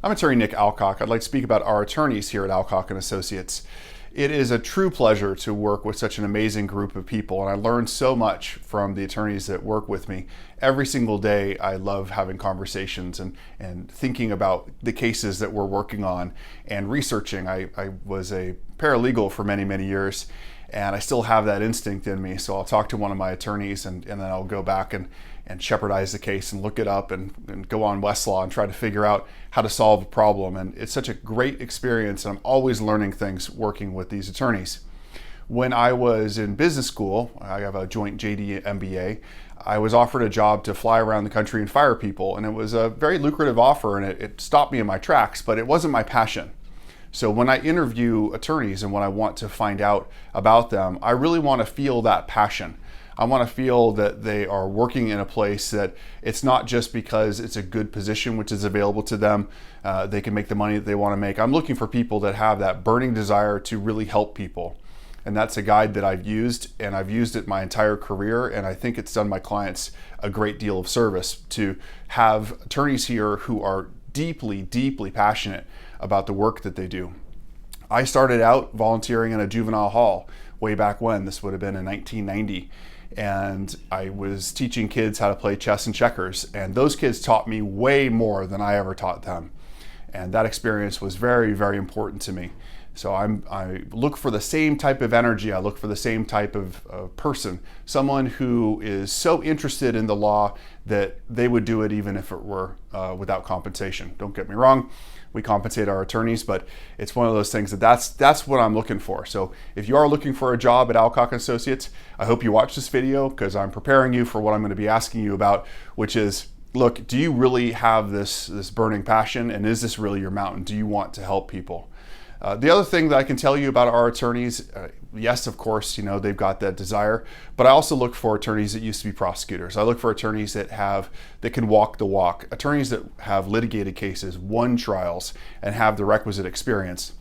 I'm attorney Nick Alcock. I'd like to speak about our attorneys here at Alcock and Associates. It is a true pleasure to work with such an amazing group of people, and I learn so much from the attorneys that work with me. Every single day I love having conversations and thinking about the cases that we're working on and researching. I was a paralegal for many, many years, and I still have that instinct in me. So I'll talk to one of my attorneys and then I'll go back and shepherdize the case and look it up and go on Westlaw and try to figure out how to solve a problem. And it's such a great experience, and I'm always learning things working with these attorneys. When I was in business school, I have a joint JD MBA, I was offered a job to fly around the country and fire people, and it was a very lucrative offer, and it stopped me in my tracks, but it wasn't my passion. So when I interview attorneys and when I want to find out about them, I really want to feel that passion. I want to feel that they are working in a place that it's not just because it's a good position which is available to them, they can make the money that they want to make. I'm looking for people that have that burning desire to really help people. And that's a guide that I've used, and I've used it my entire career, and I think it's done my clients a great deal of service to have attorneys here who are deeply, deeply passionate about the work that they do. I started out volunteering in a juvenile hall way back when. This would have been in 1990. And I was teaching kids how to play chess and checkers, and those kids taught me way more than I ever taught them. And that experience was very, very important to me. So I look for the same type of energy, I look for the same type of person, someone who is so interested in the law that they would do it even if it were without compensation. Don't get me wrong, we compensate our attorneys, but it's one of those things that's what I'm looking for. So if you are looking for a job at Alcock Associates, I hope you watch this video because I'm preparing you for what I'm going to be asking you about, which is, look, do you really have this burning passion, and is this really your mountain? Do you want to help people? The other thing that I can tell you about our attorneys, yes, of course, they've got that desire, but I also look for attorneys that used to be prosecutors. I look for attorneys that can walk the walk, attorneys that have litigated cases, won trials, and have the requisite experience.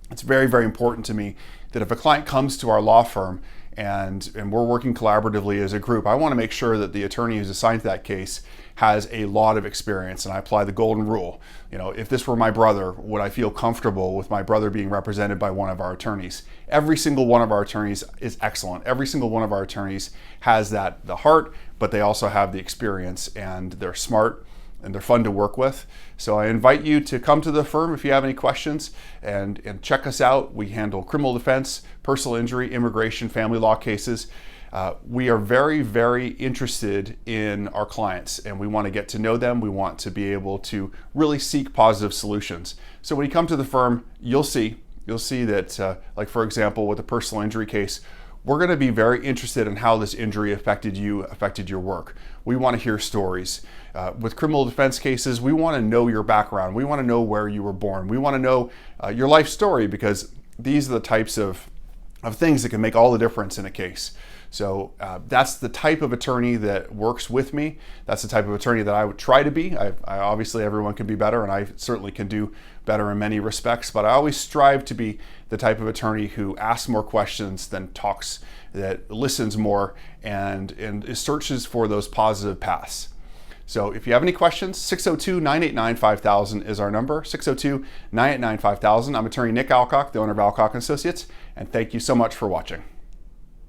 It's very, very important to me that if a client comes to our law firm and we're working collaboratively as a group, I want to make sure that the attorney who's assigned to that case has a lot of experience, and I apply the golden rule. If this were my brother, would I feel comfortable with my brother being represented by one of our attorneys? Every single one of our attorneys is excellent. Every single one of our attorneys has the heart, but they also have the experience, and they're smart and they're fun to work with. So I invite you to come to the firm if you have any questions and check us out. We handle criminal defense, personal injury, immigration, family law cases. We are very, very interested in our clients, and we want to get to know them. We want to be able to really seek positive solutions. So when you come to the firm, you'll see that, like for example, with a personal injury case, we're going to be very interested in how this injury affected your work. We want to hear stories. With criminal defense cases, we want to know your background. We want to know where you were born. We want to know your life story, because these are the types of things that can make all the difference in a case. So that's the type of attorney that works with me. That's the type of attorney that I would try to be. I obviously, everyone can be better, and I certainly can do better in many respects, but I always strive to be the type of attorney who asks more questions than talks, that listens more, and searches for those positive paths. So if you have any questions, 602-989-5000 is our number, 602-989-5000. I'm attorney Nick Alcock, the owner of Alcock & Associates, and thank you so much for watching.